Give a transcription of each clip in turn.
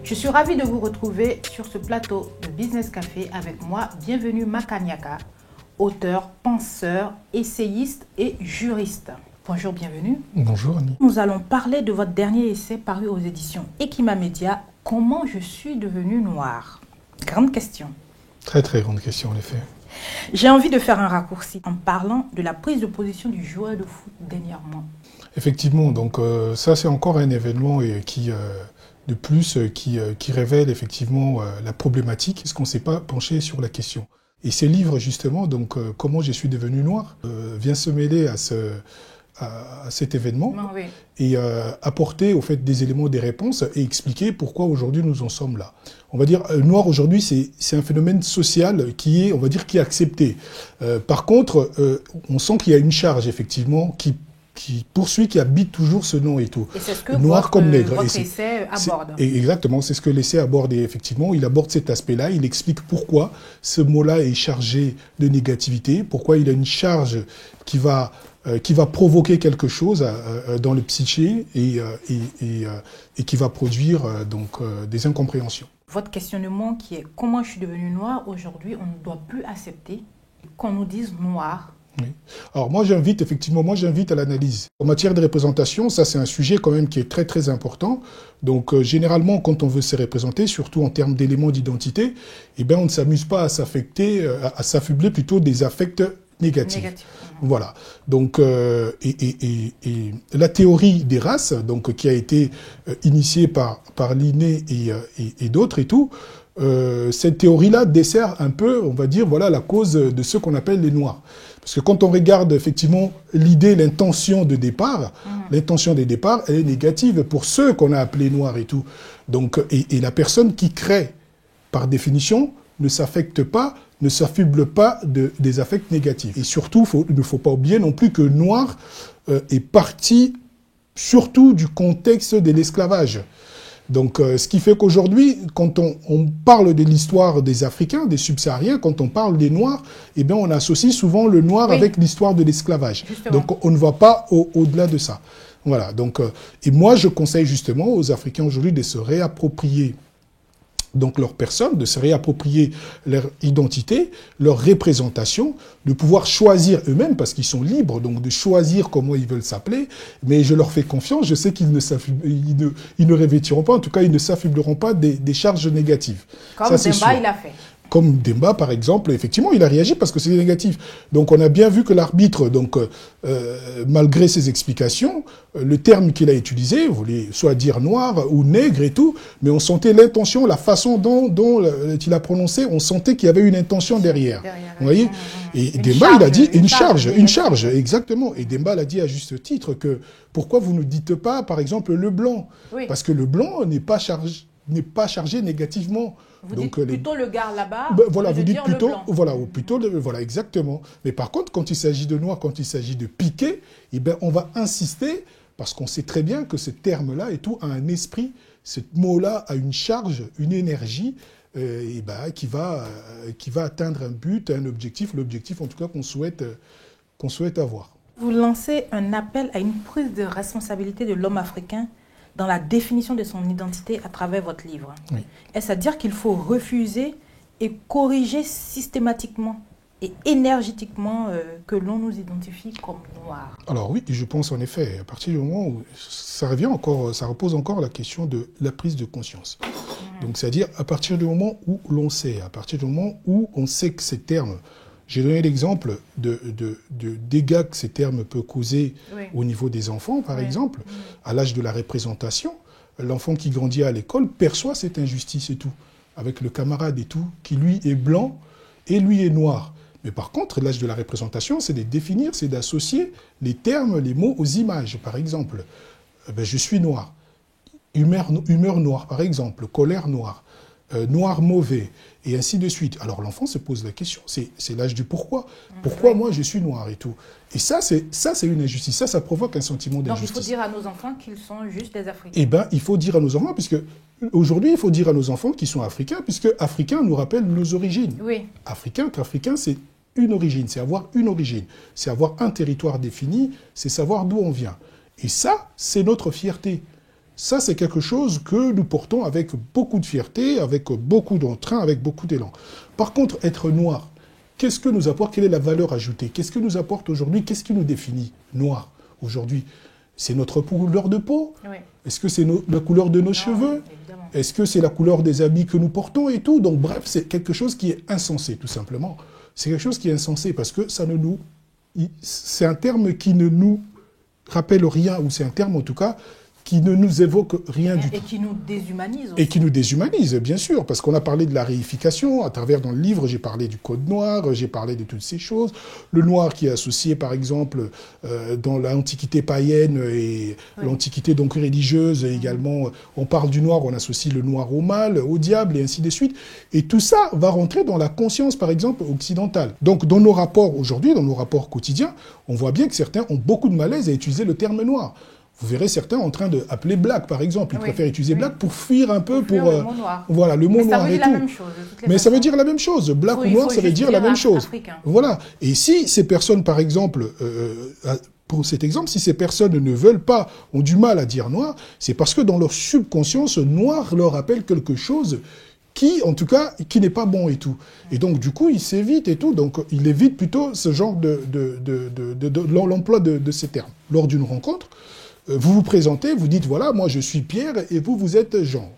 Je suis ravie de vous retrouver sur ce plateau de Business Café avec moi. Bienvenue Makanyaka, auteur, penseur, essayiste et juriste. Bonjour, bienvenue. Bonjour Annie. Nous allons parler de votre dernier essai paru aux éditions Ekima Media, Comment je suis devenu noir. Grande question. Très grande question en effet. J'ai envie de faire un raccourci en parlant de la prise de position du joueur de foot dernièrement. Effectivement, donc ça c'est encore un événement qui révèle effectivement la problématique, parce qu'on ne s'est pas penché sur la question. Et ce livre justement, donc Comment je suis devenu noir, vient se mêler à cet événement Oui. et apporter au fait des éléments, des réponses et expliquer pourquoi aujourd'hui nous en sommes là. On va dire noir aujourd'hui c'est un phénomène social qui est, on va dire, qui est accepté. Par contre, on sent qu'il y a une charge effectivement qui poursuit, qui habite toujours ce nom et tout. Et c'est ce que noir comme nègre. Votre essai aborde. Exactement, c'est ce que l'essai aborde et effectivement, il aborde cet aspect-là, il explique pourquoi ce mot-là est chargé de négativité, pourquoi il a une charge qui va provoquer quelque chose dans le psyché et qui va produire des incompréhensions. Votre questionnement qui est comment je suis devenu noir, aujourd'hui on ne doit plus accepter qu'on nous dise noir. Oui. Alors moi j'invite à l'analyse. En matière de représentation, ça c'est un sujet quand même qui est très important. Donc généralement quand on veut se représenter, surtout en termes d'éléments d'identité, eh bien on ne s'amuse pas à s'affubler plutôt des affects négatifs. Voilà. Donc et la théorie des races, donc qui a été initiée par Linné et d'autres et tout. Cette théorie-là dessert un peu, on va dire, voilà la cause de ce qu'on appelle les Noirs. Parce que quand on regarde effectivement l'intention de départ, l'intention des départs, elle est négative pour ceux qu'on a appelés Noirs et tout. Donc, et la personne qui crée, par définition, ne s'affuble pas des affects négatifs. Et surtout, il ne faut pas oublier non plus que Noir est parti surtout du contexte de l'esclavage. Donc, ce qui fait qu'aujourd'hui, quand on parle de l'histoire des Africains, des subsahariens, quand on parle des Noirs, eh bien, on associe souvent le noir avec l'histoire de l'esclavage. Donc, on ne va pas au-delà de ça. Voilà. Donc, et moi, je conseille justement aux Africains aujourd'hui de se réapproprier donc leur personne, de se réapproprier leur identité, leur représentation, de pouvoir choisir eux-mêmes, parce qu'ils sont libres, donc de choisir comment ils veulent s'appeler, mais je leur fais confiance, je sais qu'ils ne revêtiront pas, en tout cas ils ne s'affubleront pas des charges négatives. Comme Demba, il a fait. Comme Demba, par exemple, effectivement, il a réagi parce que c'est négatif. Donc, on a bien vu que l'arbitre, malgré ses explications, le terme qu'il a utilisé, voulait soit dire noir ou nègre et tout, mais on sentait l'intention, la façon dont il a prononcé, on sentait qu'il y avait une intention derrière. Vous voyez ? Et Demba, il a dit une charge, exactement. Et Demba l'a dit à juste titre que pourquoi vous ne dites pas, par exemple, le blanc ? Oui. Parce que le blanc n'est pas chargé négativement. Vous dites plutôt le gars là-bas, voilà, vous dites plutôt, le voilà, exactement. Mais par contre, quand il s'agit de noir, quand il s'agit de piqué, eh ben, on va insister, parce qu'on sait très bien que ce terme-là et tout a un esprit, ce mot-là a une charge, une énergie, qui va atteindre un but, un objectif, l'objectif en tout cas qu'on souhaite avoir. Vous lancez un appel à une prise de responsabilité de l'homme africain dans la définition de son identité à travers votre livre. Oui. Est-ce à dire qu'il faut refuser et corriger systématiquement et énergétiquement que l'on nous identifie comme noirs? Alors oui, je pense en effet, à partir du moment où ça repose encore la question de la prise de conscience. Donc c'est-à-dire à partir du moment où l'on sait, à partir du moment où on sait que ces termes, j'ai donné l'exemple de dégâts que ces termes peuvent causer au niveau des enfants, par exemple, à l'âge de la représentation. L'enfant qui grandit à l'école perçoit cette injustice et tout, avec le camarade et tout, qui lui est blanc et lui est noir. Mais par contre, l'âge de la représentation, c'est de définir, c'est d'associer les termes, les mots aux images. Par exemple, je suis noir, humeur noire, par exemple, colère noire. Noir mauvais, et ainsi de suite. Alors l'enfant se pose la question, c'est l'âge du pourquoi. Pourquoi moi je suis noir et tout. Et ça c'est une injustice, ça provoque un sentiment d'injustice. Donc il faut dire à nos enfants qu'ils sont juste des Africains. Eh bien, il faut dire à nos enfants, puisque aujourd'hui il faut dire à nos enfants qu'ils sont africains, puisque africain nous rappelle nos origines. Oui. Africain c'est une origine, c'est avoir une origine, c'est avoir un territoire défini, c'est savoir d'où on vient. Et ça, c'est notre fierté. Ça, c'est quelque chose que nous portons avec beaucoup de fierté, avec beaucoup d'entrain, avec beaucoup d'élan. Par contre, être noir, qu'est-ce que nous apporte? Quelle est la valeur ajoutée? Qu'est-ce que nous apporte aujourd'hui? Qu'est-ce qui nous définit, noir, aujourd'hui? C'est notre couleur de peau? Oui. Est-ce que c'est la couleur de nos cheveux? Est-ce que c'est la couleur des habits que nous portons et tout? Donc bref, c'est quelque chose qui est insensé, tout simplement. C'est quelque chose qui est insensé parce que ça ne nous... C'est un terme qui ne nous rappelle rien, ou c'est un terme en tout cas qui ne nous évoque rien du tout. Et qui nous déshumanise aussi. Et qui nous déshumanise, bien sûr, parce qu'on a parlé de la réification, à travers dans le livre, j'ai parlé du code noir, j'ai parlé de toutes ces choses. Le noir qui est associé, par exemple, dans l'Antiquité païenne et l'Antiquité donc religieuse également. On parle du noir, on associe le noir au mal, au diable, et ainsi de suite. Et tout ça va rentrer dans la conscience, par exemple, occidentale. Donc, dans nos rapports aujourd'hui, dans nos rapports quotidiens, on voit bien que certains ont beaucoup de malaise à utiliser le terme noir. Vous verrez certains en train d'appeler black, par exemple. Ils préfèrent utiliser black pour fuir un peu, pour le mot noir. Voilà, le mot noir et tout. Mais ça veut dire la même chose. Black ou noir, ça veut dire la même chose. Africain. Voilà. Et si ces personnes, par exemple, pour cet exemple, si ces personnes ne veulent pas, ont du mal à dire noir, c'est parce que dans leur subconscience, noir leur rappelle quelque chose qui, en tout cas, qui n'est pas bon et tout. Et donc, du coup, il s'évite et tout. Donc, il évite plutôt ce genre l'emploi de ces termes. Lors d'une rencontre, vous vous présentez, vous dites, voilà, moi je suis Pierre et vous, vous êtes Jean.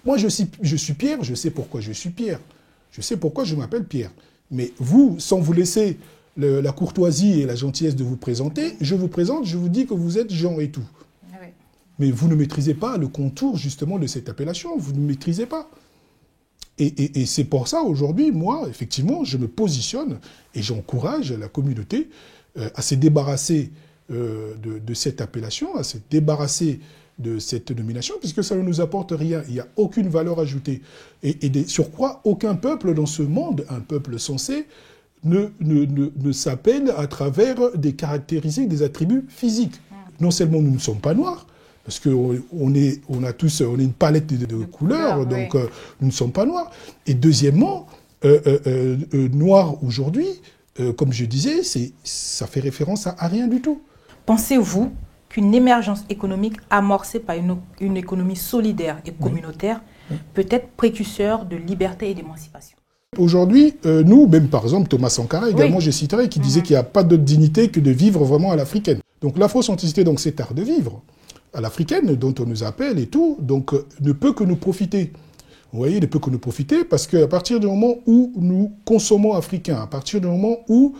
Moi je suis Pierre, je sais pourquoi je suis Pierre. Je sais pourquoi je m'appelle Pierre. Mais vous, sans vous laisser la courtoisie et la gentillesse de vous présenter, je vous présente, je vous dis que vous êtes Jean et tout. Oui. Mais vous ne maîtrisez pas le contour justement de cette appellation, vous ne maîtrisez pas. Et c'est pour ça aujourd'hui, moi, effectivement, je me positionne et j'encourage la communauté à se débarrasser de cette appellation, à se débarrasser de cette nomination, puisque ça ne nous apporte rien. Il n'y a aucune valeur ajoutée. Et surcroît, aucun peuple dans ce monde, un peuple censé, ne s'appelle à travers des caractéristiques, des attributs physiques. Non seulement nous ne sommes pas noirs, parce qu'on est une palette de couleurs, donc nous ne sommes pas noirs. Et deuxièmement, noir aujourd'hui, comme je disais, ça fait référence à rien du tout. Pensez-vous qu'une émergence économique amorcée par une économie solidaire et communautaire peut être précurseur de liberté et d'émancipation? Aujourd'hui, nous, même par exemple Thomas Sankara, également je citerai, qui disait qu'il n'y a pas d'autre dignité que de vivre vraiment à l'africaine. Donc l'afrocentricité, donc cet art de vivre à l'africaine, dont on nous appelle et tout, donc ne peut que nous profiter. Vous voyez, ne peut que nous profiter parce qu'à partir du moment où nous consommons africain, à partir du moment où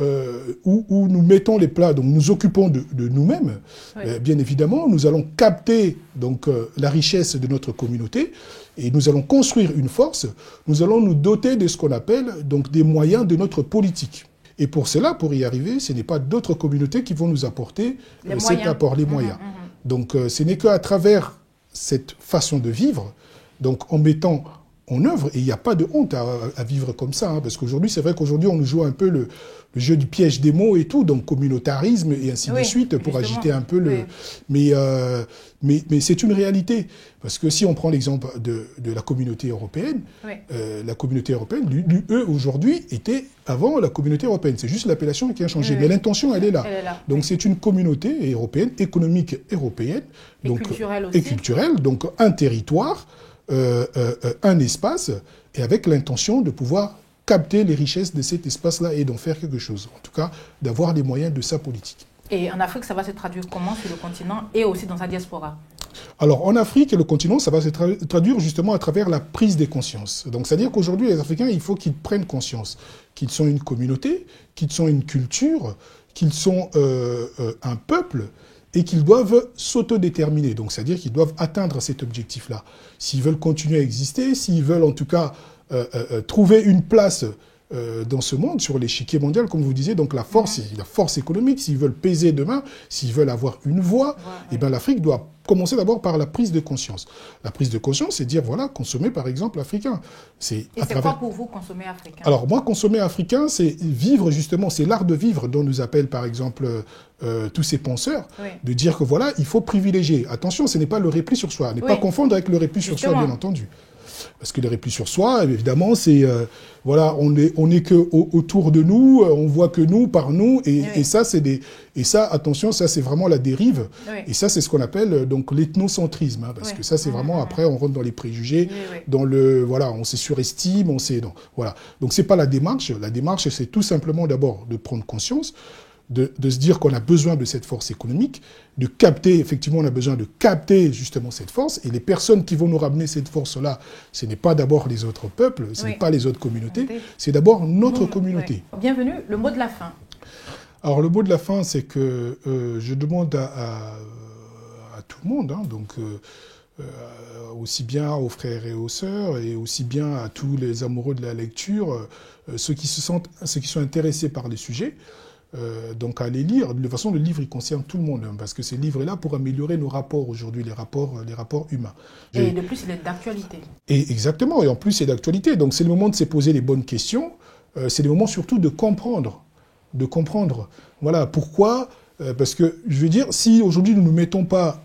nous mettons les plats, donc nous occupons de nous-mêmes, bien évidemment, nous allons capter donc, la richesse de notre communauté et nous allons construire une force, nous allons nous doter de ce qu'on appelle donc, des moyens de notre politique. Et pour cela, pour y arriver, ce n'est pas d'autres communautés qui vont nous apporter cet apport, les moyens. Donc ce n'est qu'à travers cette façon de vivre, donc en mettant en œuvre, et il n'y a pas de honte à vivre comme ça, hein, parce qu'aujourd'hui, c'est vrai qu'aujourd'hui, on nous joue un peu le jeu du piège des mots et tout, donc communautarisme et ainsi de suite, pour agiter un peu le... Mais c'est une réalité, parce que si on prend l'exemple de la communauté européenne, la communauté européenne, l'UE aujourd'hui était avant la communauté européenne. C'est juste l'appellation qui a changé, mais l'intention, elle est là. Donc c'est une communauté européenne, économique européenne, donc, et culturelle, donc un territoire, un espace, et avec l'intention de pouvoir capter les richesses de cet espace-là et d'en faire quelque chose. En tout cas, d'avoir les moyens de sa politique. Et en Afrique, ça va se traduire comment sur le continent et aussi dans sa diaspora? Alors, en Afrique et le continent, ça va se traduire justement à travers la prise des consciences. Donc, c'est-à-dire qu'aujourd'hui, les Africains, il faut qu'ils prennent conscience qu'ils sont une communauté, qu'ils sont une culture, qu'ils sont un peuple, et qu'ils doivent s'autodéterminer. Donc, c'est-à-dire qu'ils doivent atteindre cet objectif-là. S'ils veulent continuer à exister, s'ils veulent en tout cas trouver une place dans ce monde, sur l'échiquier mondial, comme vous disiez, donc la force économique, s'ils veulent peser demain, s'ils veulent avoir une voix, eh ben l'Afrique doit commencer d'abord par la prise de conscience. La prise de conscience, c'est dire, voilà, consommer par exemple africain. Et c'est quoi pour vous consommer africain? Alors moi, consommer africain, c'est vivre justement, c'est l'art de vivre dont nous appellent par exemple tous ces penseurs, de dire que voilà, il faut privilégier. Attention, ce n'est pas le repli sur soi, ne pas confondre avec le repli sur soi, bien entendu. Parce que les replis sur soi, évidemment, c'est voilà, on est que autour de nous, on voit que nous par nous, et ça attention, ça c'est vraiment la dérive, et ça c'est ce qu'on appelle donc l'ethnocentrisme, hein, parce que ça c'est vraiment après on rentre dans les préjugés, dans le voilà, on se surestime, voilà. Donc c'est pas la démarche. La démarche c'est tout simplement d'abord de prendre conscience. De se dire qu'on a besoin de cette force économique, de capter, effectivement, on a besoin de capter justement cette force, et les personnes qui vont nous ramener cette force-là, ce n'est pas d'abord les autres peuples, ce n'est pas les autres communautés, c'est d'abord notre communauté. Bienvenue, le mot de la fin. Alors le mot de la fin, c'est que je demande à tout le monde, hein, donc aussi bien aux frères et aux sœurs, et aussi bien à tous les amoureux de la lecture, ceux qui sont intéressés par les sujets, donc à les lire. De toute façon, le livre, il concerne tout le monde, hein, parce que ce livre est là pour améliorer nos rapports aujourd'hui, les rapports humains. Et de plus, il est d'actualité. Et exactement, et en plus, c'est d'actualité. Donc c'est le moment de se poser les bonnes questions, c'est le moment surtout de comprendre. Voilà, pourquoi parce que, je veux dire, si aujourd'hui nous ne mettons pas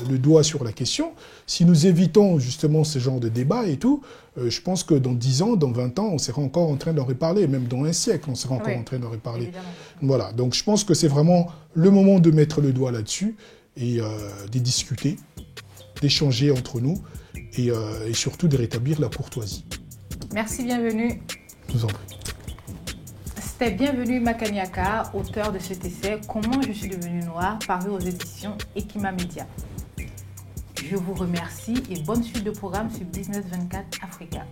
le doigt sur la question, si nous évitons justement ce genre de débat et tout, je pense que dans 10 ans, dans 20 ans, on sera encore en train d'en reparler, même dans un siècle, on sera encore en train d'en reparler. Évidemment. Voilà, donc je pense que c'est vraiment le moment de mettre le doigt là-dessus et de discuter, d'échanger entre nous et surtout de rétablir la courtoisie. Merci, bienvenue. Je vous en prie. C'était Bienvenue Makaniaka, auteur de cet essai « Comment je suis devenu noir » paru aux éditions Ekima Media. Je vous remercie et bonne suite de programme sur Business 24 Africa.